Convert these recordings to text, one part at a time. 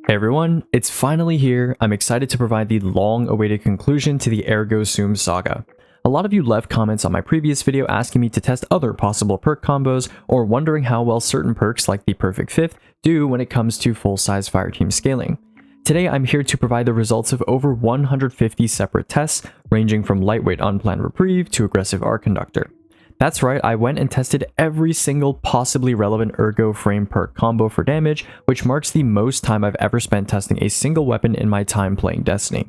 Hey everyone, it's finally here. I'm excited to provide the long-awaited conclusion to the Ergo Sum saga. A lot of you left comments on my previous video asking me to test other possible perk combos or wondering how well certain perks like the Perfect Fifth do when it comes to full-size fireteam scaling. Today I'm here to provide the results of over 150 separate tests ranging from lightweight unplanned reprieve to aggressive arc conductor. That's right, I went and tested every single possibly relevant Ergo frame perk combo for damage, which marks the most time I've ever spent testing a single weapon in my time playing Destiny.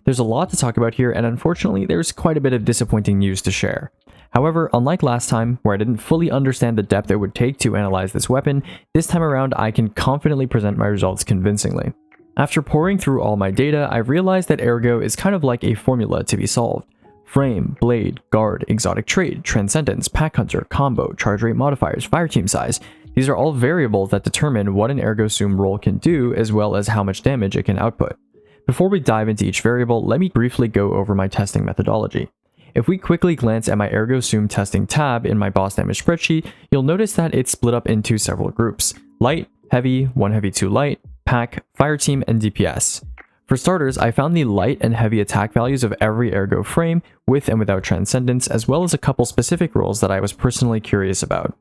There's a lot to talk about here, and unfortunately there's quite a bit of disappointing news to share. However, unlike last time, where I didn't fully understand the depth it would take to analyze this weapon, this time around I can confidently present my results convincingly. After poring through all my data, I realized that Ergo is kind of like a formula to be solved. Frame, blade, guard, exotic trait, transcendence, pack hunter, combo, charge rate modifiers, fireteam size. These are all variables that determine what an Ergo Sum role can do as well as how much damage it can output. Before we dive into each variable, let me briefly go over my testing methodology. If we quickly glance at my Ergo Sum testing tab in my boss damage spreadsheet, you'll notice that it's split up into several groups: light, heavy, 1 heavy 2 light, pack, fireteam, and DPS. For starters, I found the light and heavy attack values of every Ergo frame, with and without Transcendence, as well as a couple specific roles that I was personally curious about.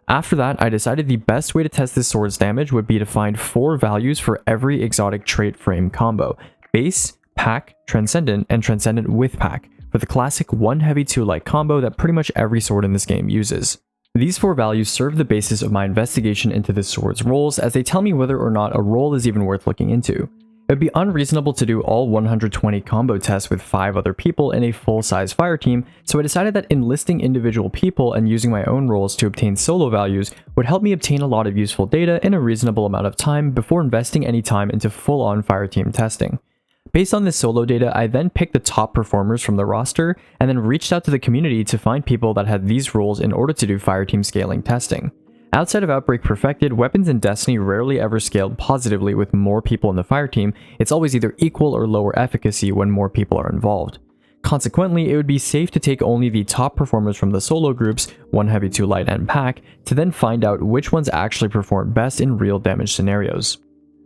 After that, I decided the best way to test this sword's damage would be to find 4 values for every exotic trait frame combo: base, pack, transcendent, and transcendent with pack, for the classic 1 heavy 2 light combo that pretty much every sword in this game uses. These 4 values serve the basis of my investigation into this sword's roles, as they tell me whether or not a role is even worth looking into. It would be unreasonable to do all 120 combo tests with 5 other people in a full-size fireteam, so I decided that enlisting individual people and using my own roles to obtain solo values would help me obtain a lot of useful data in a reasonable amount of time before investing any time into full-on fireteam testing. Based on this solo data, I then picked the top performers from the roster and then reached out to the community to find people that had these roles in order to do fireteam scaling testing. Outside of Outbreak Perfected, weapons in Destiny rarely ever scaled positively with more people in the fireteam. It's always either equal or lower efficacy when more people are involved. Consequently, it would be safe to take only the top performers from the solo groups, 1 heavy 2 light and pack, to then find out which ones actually perform best in real damage scenarios.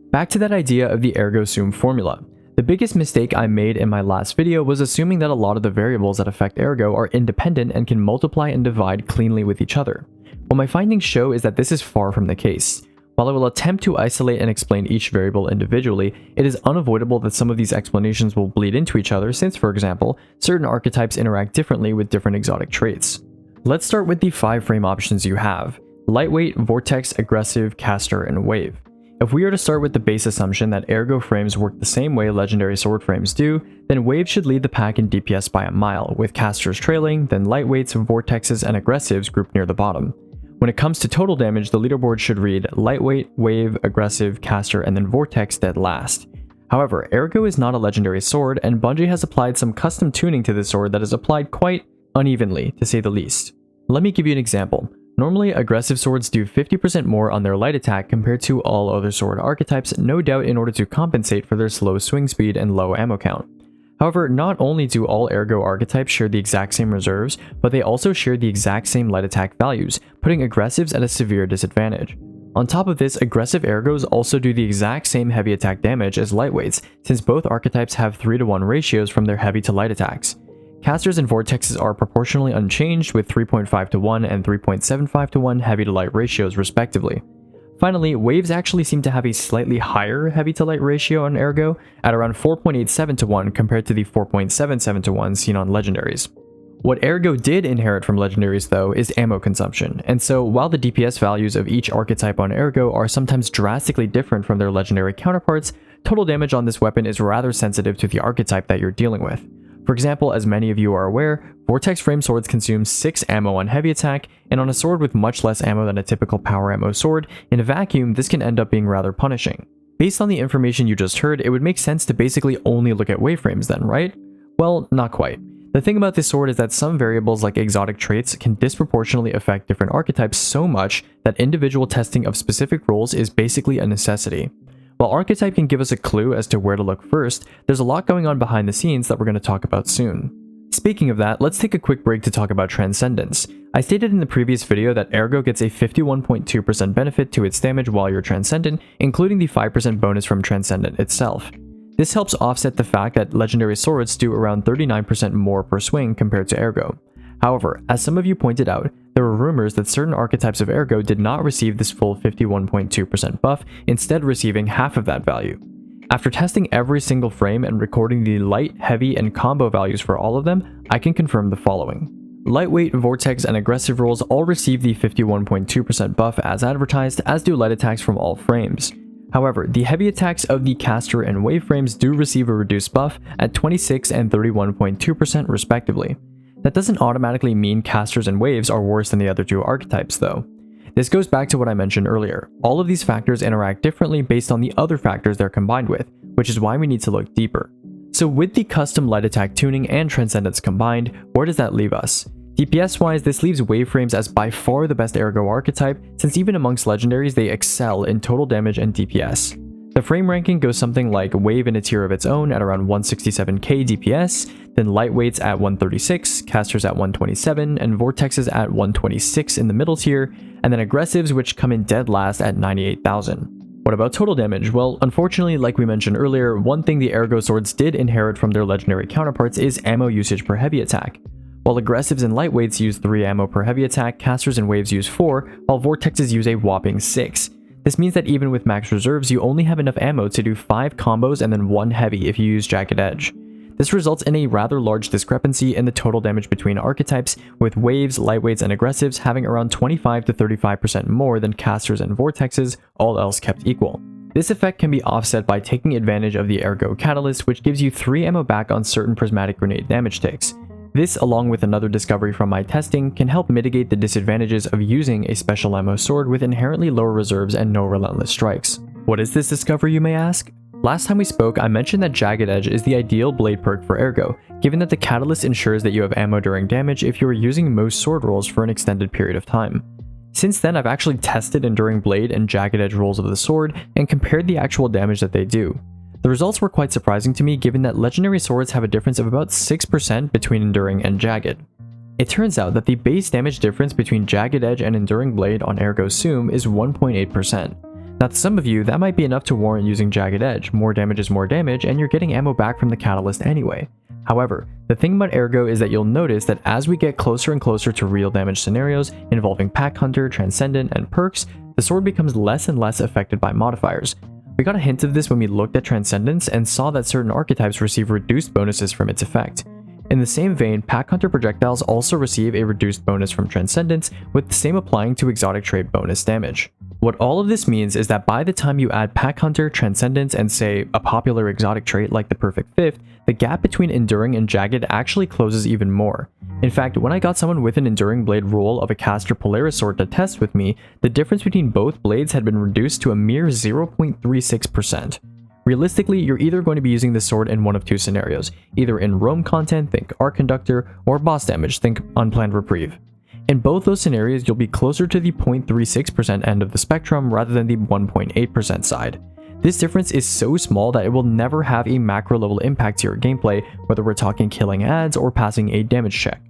Back to that idea of the Ergo Sum formula. The biggest mistake I made in my last video was assuming that a lot of the variables that affect Ergo are independent and can multiply and divide cleanly with each other. What my findings show is that this is far from the case. While I will attempt to isolate and explain each variable individually, it is unavoidable that some of these explanations will bleed into each other since, for example, certain archetypes interact differently with different exotic traits. Let's start with the 5 frame options you have: lightweight, vortex, aggressive, caster, and wave. If we are to start with the base assumption that Ergo frames work the same way legendary sword frames do, then Wave should lead the pack in DPS by a mile, with casters trailing, then lightweights, vortexes, and aggressives grouped near the bottom. When it comes to total damage, the leaderboard should read lightweight, wave, aggressive, caster, and then vortex dead last. However, Ergo is not a legendary sword, and Bungie has applied some custom tuning to this sword that is applied quite unevenly, to say the least. Let me give you an example. Normally, aggressive swords do 50% more on their light attack compared to all other sword archetypes, no doubt in order to compensate for their slow swing speed and low ammo count. However, not only do all Ergo archetypes share the exact same reserves, but they also share the exact same light attack values, putting aggressives at a severe disadvantage. On top of this, aggressive Ergos also do the exact same heavy attack damage as lightweights, since both archetypes have 3-to-1 ratios from their heavy to light attacks. Casters and vortexes are proportionally unchanged with 3.5-to-1 and 3.75-to-1 heavy to light ratios respectively. Finally, waves actually seem to have a slightly higher heavy to light ratio on Ergo, at around 4.87-to-1 compared to the 4.77-to-1 seen on legendaries. What Ergo did inherit from legendaries though is ammo consumption, and so while the DPS values of each archetype on Ergo are sometimes drastically different from their legendary counterparts, total damage on this weapon is rather sensitive to the archetype that you're dealing with. For example, as many of you are aware, Vortex frame swords consume 6 ammo on heavy attack, and on a sword with much less ammo than a typical power ammo sword, in a vacuum this can end up being rather punishing. Based on the information you just heard, it would make sense to basically only look at wave frames then, right? Well, not quite. The thing about this sword is that some variables like exotic traits can disproportionately affect different archetypes so much that individual testing of specific roles is basically a necessity. While archetype can give us a clue as to where to look first, there's a lot going on behind the scenes that we're going to talk about soon. speaking of that, let's take a quick break to talk about Transcendence. I stated in the previous video that Ergo gets a 51.2% benefit to its damage while you're Transcendent, including the 5% bonus from Transcendent itself. This helps offset the fact that legendary swords do around 39% more per swing compared to Ergo. However, as some of you pointed out, there were rumors that certain archetypes of Ergo did not receive this full 51.2% buff, instead receiving half of that value. After testing every single frame and recording the light, heavy, and combo values for all of them, I can confirm the following. Lightweight, Vortex, and Aggressive rolls all receive the 51.2% buff as advertised, as do light attacks from all frames. However, the heavy attacks of the Caster and Wave frames do receive a reduced buff at 26 and 31.2% respectively. That doesn't automatically mean Casters and Waves are worse than the other two archetypes though. This goes back to what I mentioned earlier. All of these factors interact differently based on the other factors they're combined with, which is why we need to look deeper. So with the custom light attack tuning and Transcendence combined, where does that leave us? DPS wise, this leaves Wave frames as by far the best Ergo archetype, since even amongst legendaries they excel in total damage and DPS. The frame ranking goes something like Wave in a tier of its own at around 167k DPS, then Lightweights at 136, Casters at 127, and Vortexes at 126 in the middle tier, and then Aggressives which come in dead last at 98,000. What about total damage? Well, unfortunately, like we mentioned earlier, one thing the Ergo swords did inherit from their legendary counterparts is ammo usage per heavy attack. While Aggressives and Lightweights use 3 ammo per heavy attack, Casters and Waves use 4, while Vortexes use a whopping 6. This means that even with max reserves, you only have enough ammo to do 5 combos and then 1 heavy if you use Jagged Edge. This results in a rather large discrepancy in the total damage between archetypes, with Waves, Lightweights, and Aggressives having around 25 to 35% more than Casters and Vortexes, all else kept equal. This effect can be offset by taking advantage of the Ergo Catalyst, which gives you 3 ammo back on certain prismatic grenade damage takes. This, along with another discovery from my testing, can help mitigate the disadvantages of using a special ammo sword with inherently lower reserves and no relentless strikes. What is this discovery, you may ask? Last time we spoke, I mentioned that Jagged Edge is the ideal blade perk for Ergo, given that the Catalyst ensures that you have ammo during damage if you are using most sword rolls for an extended period of time. Since then, I've actually tested Enduring Blade and Jagged Edge rolls of the sword and compared the actual damage that they do. The results were quite surprising to me given that legendary swords have a difference of about 6% between Enduring and Jagged. It turns out that the base damage difference between Jagged Edge and Enduring Blade on Ergo Sum is 1.8%. Now to some of you, that might be enough to warrant using Jagged Edge. More damage is more damage, and you're getting ammo back from the Catalyst anyway. However, the thing about Ergo is that you'll notice that as we get closer and closer to real damage scenarios involving Pack Hunter, Transcendent, and perks, the sword becomes less and less affected by modifiers. We got a hint of this when we looked at Transcendence and saw that certain archetypes receive reduced bonuses from its effect. In the same vein, Pack Hunter projectiles also receive a reduced bonus from Transcendence, with the same applying to exotic trait bonus damage. What all of this means is that by the time you add Pack Hunter, Transcendence, and say a popular exotic trait like the Perfect Fifth, the gap between Enduring and Jagged actually closes even more. In fact, when I got someone with an Enduring Blade roll of a Caster Polaris sword to test with me, the difference between both blades had been reduced to a mere 0.36%. Realistically, you're either going to be using this sword in one of two scenarios, either in roam content, think Arc Conductor, or boss damage, think Unplanned Reprieve. In both those scenarios, you'll be closer to the 0.36% end of the spectrum rather than the 1.8% side. This difference is so small that it will never have a macro level impact to your gameplay, whether we're talking killing ads or passing a damage check.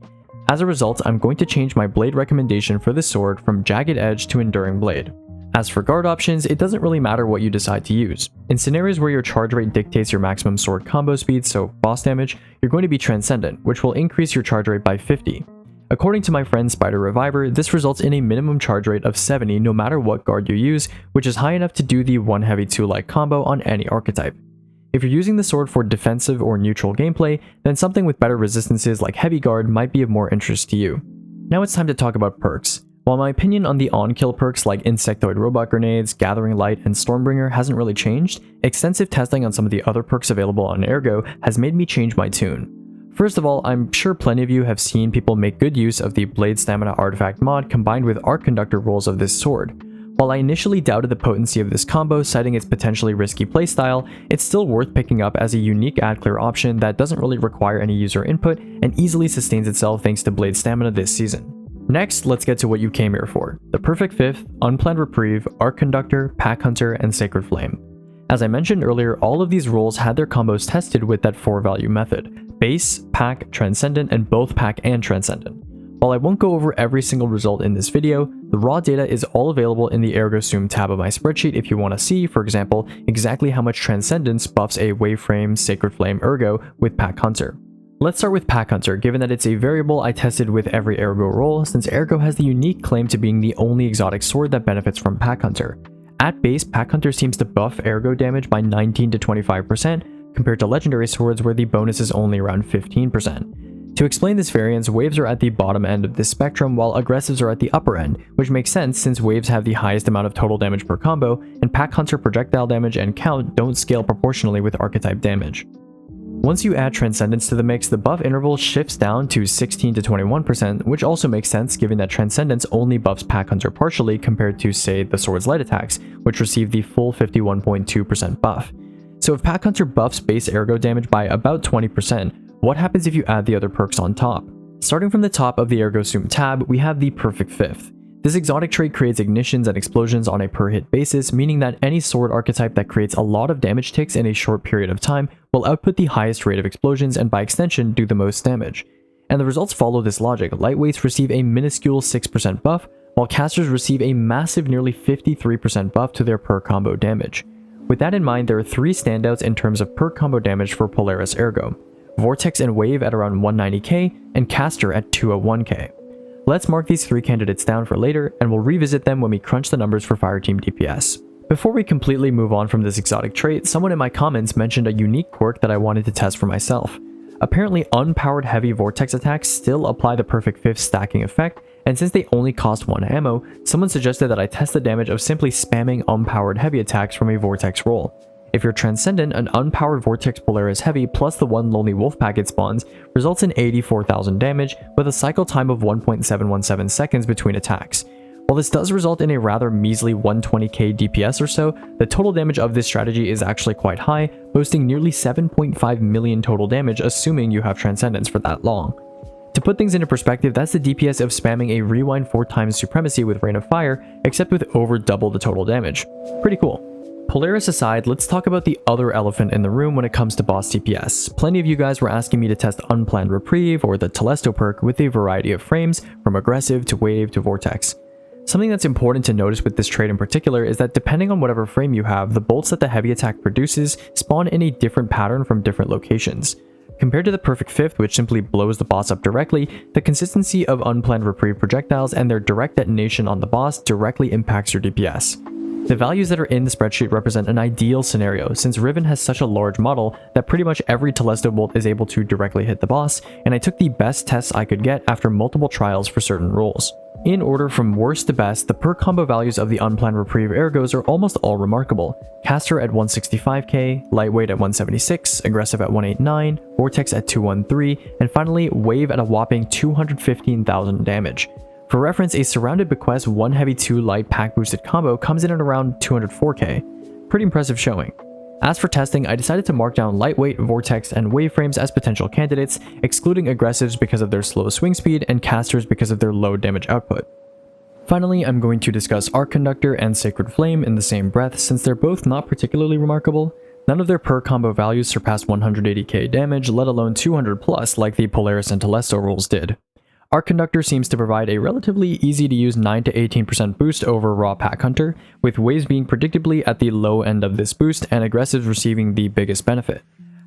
As a result, I'm going to change my blade recommendation for this sword from Jagged Edge to Enduring Blade. As for guard options, it doesn't really matter what you decide to use. In scenarios where your charge rate dictates your maximum sword combo speed, so boss damage, you're going to be Transcendent, which will increase your charge rate by 50. According to my friend Spider Reviver, this results in a minimum charge rate of 70 no matter what guard you use, which is high enough to do the 1 heavy 2 light combo on any archetype. If you're using the sword for defensive or neutral gameplay, then something with better resistances like Heavy Guard might be of more interest to you. Now it's time to talk about perks. While my opinion on the on-kill perks like Insectoid Robot Grenades, Gathering Light, and Stormbringer hasn't really changed, extensive testing on some of the other perks available on Ergo has made me change my tune. First of all, I'm sure plenty of you have seen people make good use of the Blade Stamina Artifact mod combined with Arc Conductor rolls of this sword. While I initially doubted the potency of this combo, citing its potentially risky playstyle, it's still worth picking up as a unique ad clear option that doesn't really require any user input and easily sustains itself thanks to Blade Stamina this season. Next, let's get to what you came here for: the Perfect Fifth, Unplanned Reprieve, Arc Conductor, Pack Hunter, and Sacred Flame. As I mentioned earlier, all of these rolls had their combos tested with that 4-value method. Base, Pack, Transcendent, and both Pack and Transcendent. While I won't go over every single result in this video, the raw data is all available in the Ergo Sum tab of my spreadsheet if you want to see, for example, exactly how much Transcendence buffs a Waveframe, Sacred Flame, Ergo with Pack Hunter. Let's start with Pack Hunter, given that it's a variable I tested with every Ergo roll, since Ergo has the unique claim to being the only exotic sword that benefits from Pack Hunter. At base, Pack Hunter seems to buff Ergo damage by 19 to 25%, compared to legendary swords where the bonus is only around 15%. To explain this variance, waves are at the bottom end of this spectrum while aggressives are at the upper end, which makes sense since waves have the highest amount of total damage per combo, and Pack Hunter projectile damage and count don't scale proportionally with archetype damage. Once you add Transcendence to the mix, the buff interval shifts down to 16 to 21%, which also makes sense given that Transcendence only buffs Pack Hunter partially compared to, say, the sword's light attacks, which receive the full 51.2% buff. So if Pack Hunter buffs base Ergo damage by about 20%, what happens if you add the other perks on top? Starting from the top of the Ergo Sum tab, we have the Perfect Fifth. This exotic trait creates ignitions and explosions on a per hit basis, meaning that any sword archetype that creates a lot of damage ticks in a short period of time will output the highest rate of explosions and by extension do the most damage. And the results follow this logic. Lightweights receive a minuscule 6% buff, while casters receive a massive nearly 53% buff to their per combo damage. With that in mind, there are three standouts in terms of per combo damage for Polaris Ergo: Vortex and Wave at around 190k, and Caster at 201k. Let's mark these three candidates down for later, and we'll revisit them when we crunch the numbers for Fireteam DPS. Before we completely move on from this exotic trait, someone in my comments mentioned a unique quirk that I wanted to test for myself. Apparently, unpowered heavy Vortex attacks still apply the Perfect Fifth stacking effect, and since they only cost 1 ammo, someone suggested that I test the damage of simply spamming unpowered heavy attacks from a Vortex roll. If you're Transcendent, an unpowered Vortex Polaris Heavy plus the one Lonely Wolf pack it spawns results in 84,000 damage with a cycle time of 1.717 seconds between attacks. While this does result in a rather measly 120k DPS or so, the total damage of this strategy is actually quite high, boasting nearly 7.5 million total damage assuming you have Transcendence for that long. To put things into perspective, that's the DPS of spamming a rewind 4x Supremacy with Rain of Fire, except with over double the total damage. Pretty cool. Polaris aside, let's talk about the other elephant in the room when it comes to boss DPS. Plenty of you guys were asking me to test Unplanned Reprieve or the Telesto perk with a variety of frames, from aggressive to wave to vortex. Something that's important to notice with this trait in particular is that depending on whatever frame you have, the bolts that the heavy attack produces spawn in a different pattern from different locations. Compared to the Perfect Fifth, which simply blows the boss up directly, the consistency of Unplanned Reprieve projectiles and their direct detonation on the boss directly impacts your DPS. The values that are in the spreadsheet represent an ideal scenario, since Riven has such a large model that pretty much every Telesto bolt is able to directly hit the boss, and I took the best tests I could get after multiple trials for certain roles. In order from worst to best, the per combo values of the Unplanned Reprieve Ergos are almost all remarkable. Caster at 165k, Lightweight at 176, Aggressive at 189, Vortex at 213, and finally Wave at a whopping 215,000 damage. For reference, a Surrounded Bequest 1 Heavy 2 Light pack boosted combo comes in at around 204k. Pretty impressive showing. As for testing, I decided to mark down Lightweight, Vortex, and Wave frames as potential candidates, excluding aggressives because of their slow swing speed and casters because of their low damage output. Finally, I'm going to discuss Arc Conductor and Sacred Flame in the same breath since they're both not particularly remarkable. None of their per combo values surpassed 180k damage, let alone 200 plus like the Polaris and Telesto rolls did. Arc Conductor seems to provide a relatively easy to use 9 to 18% boost over raw Pack Hunter, with waves being predictably at the low end of this boost and aggressives receiving the biggest benefit.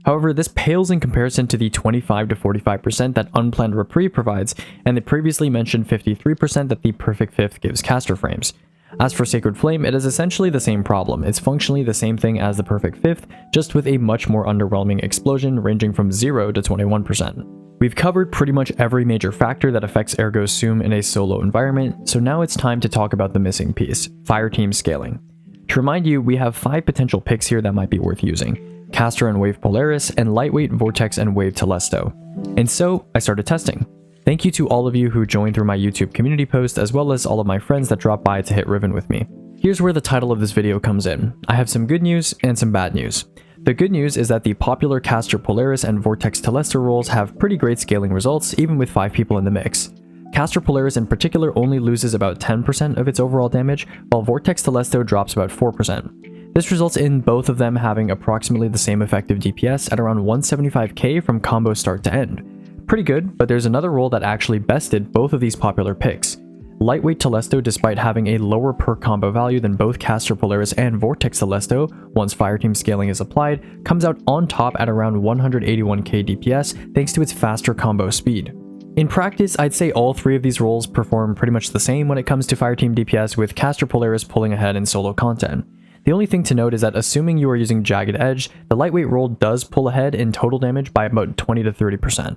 However, this pales in comparison to the 25 to 45% that Unplanned Reprieve provides and the previously mentioned 53% that the Perfect Fifth gives caster frames. As for Sacred Flame, it is essentially the same problem. It's functionally the same thing as the Perfect Fifth, just with a much more underwhelming explosion ranging from 0 to 21%. We've covered pretty much every major factor that affects Ergo Sum in a solo environment, so now it's time to talk about the missing piece, Fireteam scaling. To remind you, we have 5 potential picks here that might be worth using: Caster and Wave Polaris, and Lightweight, Vortex, and Wave Telesto. And so, I started testing. Thank you to all of you who joined through my YouTube community post, as well as all of my friends that dropped by to hit Riven with me. Here's where the title of this video comes in. I have some good news and some bad news. The good news is that the popular Caster Polaris and Vortex Telesto rolls have pretty great scaling results, even with 5 people in the mix. Caster Polaris in particular only loses about 10% of its overall damage, while Vortex Telesto drops about 4%. This results in both of them having approximately the same effective DPS at around 175k from combo start to end. Pretty good, but there's another role that actually bested both of these popular picks. Lightweight Telesto, despite having a lower per combo value than both Caster Polaris and Vortex Telesto, once Fireteam scaling is applied, comes out on top at around 181k DPS thanks to its faster combo speed. In practice, I'd say all three of these roles perform pretty much the same when it comes to Fireteam DPS, with Caster Polaris pulling ahead in solo content. The only thing to note is that assuming you are using Jagged Edge, the lightweight role does pull ahead in total damage by about 20 to 30%.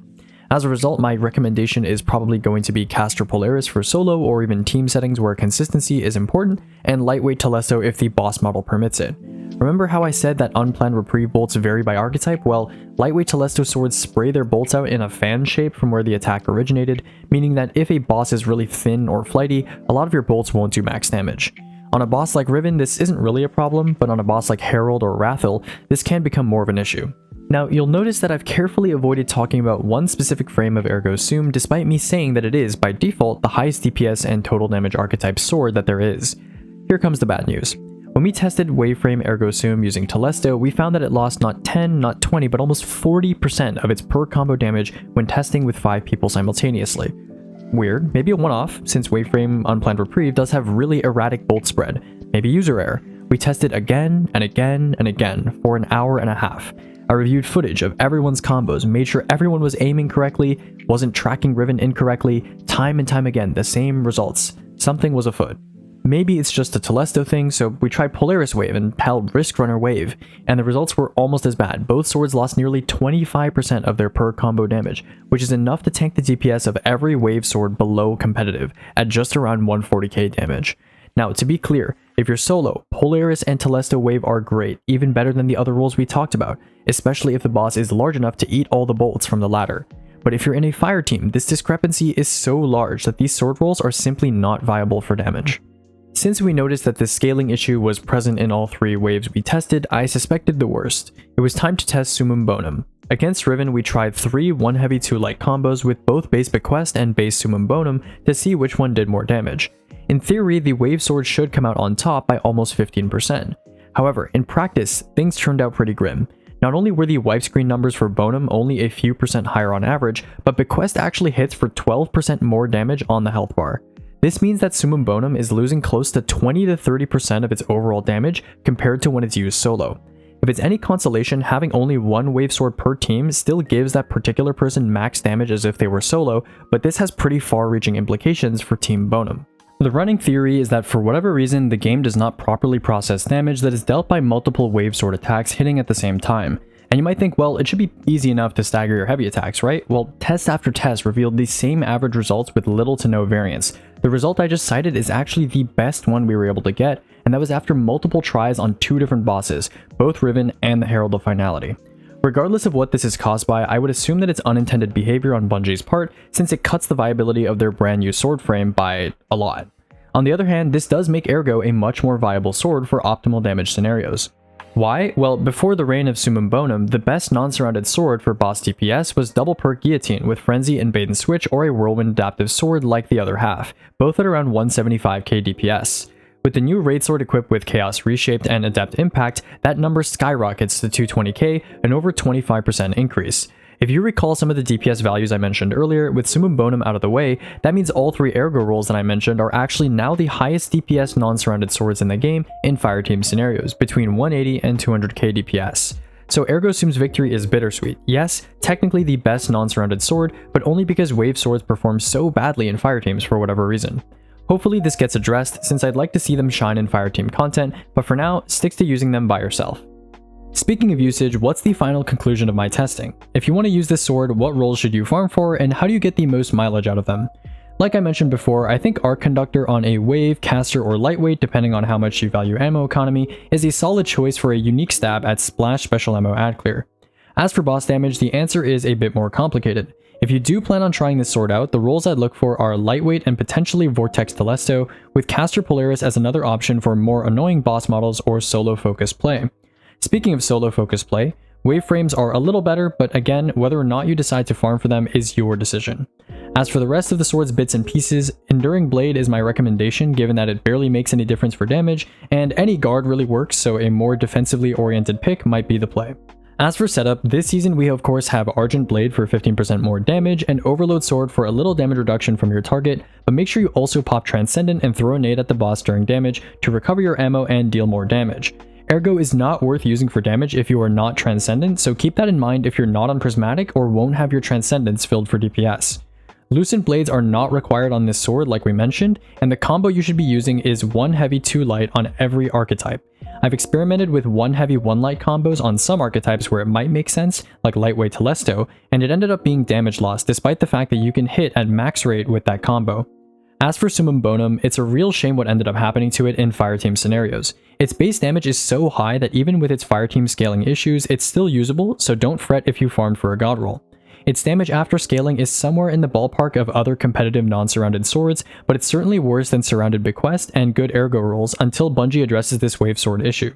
As a result, my recommendation is probably going to be Caster Polaris for solo or even team settings where consistency is important, and Lightweight Telesto if the boss model permits it. Remember how I said that unplanned reprieve bolts vary by archetype? Well, Lightweight Telesto swords spray their bolts out in a fan shape from where the attack originated, meaning that if a boss is really thin or flighty, a lot of your bolts won't do max damage. On a boss like Riven, this isn't really a problem, but on a boss like Herald or Rathel, this can become more of an issue. Now, you'll notice that I've carefully avoided talking about one specific frame of Ergo Sum, despite me saying that it is, by default, the highest DPS and total damage archetype sword that there is. Here comes the bad news. When we tested Waveframe Ergo Sum using Telesto, we found that it lost not 10, not 20, but almost 40% of its per combo damage when testing with 5 people simultaneously. Weird, maybe a one-off, since Waveframe Unplanned Reprieve does have really erratic bolt spread. Maybe user error. We tested again and again and again for an hour and a half. I reviewed footage of everyone's combos, made sure everyone was aiming correctly, wasn't tracking Riven incorrectly, time and time again, the same results. Something was afoot. Maybe it's just a Telesto thing, so we tried Polaris Wave and held Risk Runner Wave, and the results were almost as bad. Both swords lost nearly 25% of their per combo damage, which is enough to tank the DPS of every Wave sword below competitive, at just around 140k damage. Now, to be clear, if you're solo, Polaris and Telesto Wave are great, even better than the other roles we talked about, especially if the boss is large enough to eat all the bolts from the latter. But if you're in a fire team, this discrepancy is so large that these sword roles are simply not viable for damage. Since we noticed that this scaling issue was present in all 3 waves we tested, I suspected the worst. It was time to test Summum Bonum. Against Riven, we tried 3 1 heavy 2 light combos with both base Bequest and base Summum Bonum to see which one did more damage. In theory, the wave sword should come out on top by almost 15%. However, in practice, things turned out pretty grim. Not only were the wipe screen numbers for Bonum only a few percent higher on average, but Bequest actually hits for 12% more damage on the health bar. This means that Summum Bonum is losing close to 20 to 30% of its overall damage compared to when it's used solo. If it's any consolation, having only one wave sword per team still gives that particular person max damage as if they were solo, but this has pretty far-reaching implications for Team Bonum. The running theory is that for whatever reason, the game does not properly process damage that is dealt by multiple wave sword attacks hitting at the same time. And you might think, well, it should be easy enough to stagger your heavy attacks, right? Well, test after test revealed the same average results with little to no variance. The result I just cited is actually the best one we were able to get, and that was after multiple tries on 2 different bosses, both Riven and the Herald of Finality. Regardless of what this is caused by, I would assume that it's unintended behavior on Bungie's part, since it cuts the viability of their brand new sword frame by a lot. On the other hand, this does make Ergo a much more viable sword for optimal damage scenarios. Why? Well, before the reign of Summum Bonum, the best non-surrounded sword for boss DPS was double perk Guillotine with Frenzy and Bait and Switch, or a Whirlwind adaptive sword like the other half, both at around 175k DPS. With the new raid sword equipped with Chaos Reshaped and Adept Impact, that number skyrockets to 220k, an over 25% increase. If you recall some of the DPS values I mentioned earlier, with Summum Bonum out of the way, that means all 3 Ergo roles that I mentioned are actually now the highest DPS non-surrounded swords in the game in fireteam scenarios, between 180 and 200k DPS. So Ergo Sum's victory is bittersweet. Yes, technically the best non-surrounded sword, but only because wave swords perform so badly in fireteams for whatever reason. Hopefully this gets addressed, since I'd like to see them shine in fireteam content, but for now, stick to using them by yourself. Speaking of usage, what's the final conclusion of my testing? If you want to use this sword, what roles should you farm for, and how do you get the most mileage out of them? Like I mentioned before, I think Arc Conductor on a Wave, Caster, or Lightweight, depending on how much you value ammo economy, is a solid choice for a unique stab at Splash Special Ammo Ad Clear. As for boss damage, the answer is a bit more complicated. If you do plan on trying this sword out, the roles I'd look for are Lightweight and potentially Vortex Telesto, with Caster Polaris as another option for more annoying boss models or solo focused play. Speaking of solo focused play, wave frames are a little better, but again, whether or not you decide to farm for them is your decision. As for the rest of the sword's bits and pieces, Enduring Blade is my recommendation given that it barely makes any difference for damage, and any guard really works, so a more defensively oriented pick might be the play. As for setup, this season we of course have Argent Blade for 15% more damage and Overload Sword for a little damage reduction from your target, but make sure you also pop Transcendent and throw a nade at the boss during damage to recover your ammo and deal more damage. Ergo is not worth using for damage if you are not Transcendent, so keep that in mind if you're not on Prismatic or won't have your Transcendence filled for DPS. Lucent Blades are not required on this sword like we mentioned, and the combo you should be using is 1 heavy 2 light on every archetype. I've experimented with 1 heavy 1 light combos on some archetypes where it might make sense, like Lightweight Telesto, and it ended up being damage loss despite the fact that you can hit at max rate with that combo. As for Summum Bonum, it's a real shame what ended up happening to it in Fireteam scenarios. Its base damage is so high that even with its Fireteam scaling issues, it's still usable, so don't fret if you farmed for a god roll. Its damage after scaling is somewhere in the ballpark of other competitive non-surrounded swords, but it's certainly worse than Surrounded Bequest and good Ergo rolls until Bungie addresses this wave sword issue.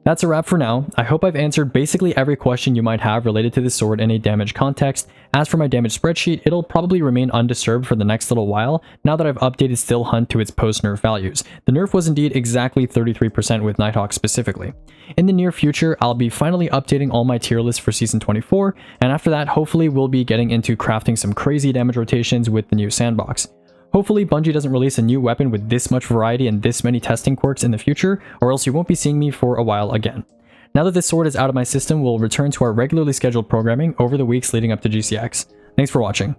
That's a wrap for now. I hope I've answered basically every question you might have related to this sword in a damage context. As for my damage spreadsheet, it'll probably remain undisturbed for the next little while, now that I've updated Still Hunt to its post-nerf values. The nerf was indeed exactly 33% with Nighthawk specifically. In the near future, I'll be finally updating all my tier lists for Season 24, and after that, hopefully we'll be getting into crafting some crazy damage rotations with the new sandbox. Hopefully Bungie doesn't release a new weapon with this much variety and this many testing quirks in the future, or else you won't be seeing me for a while again. Now that this sword is out of my system, we'll return to our regularly scheduled programming over the weeks leading up to GCX. Thanks for watching.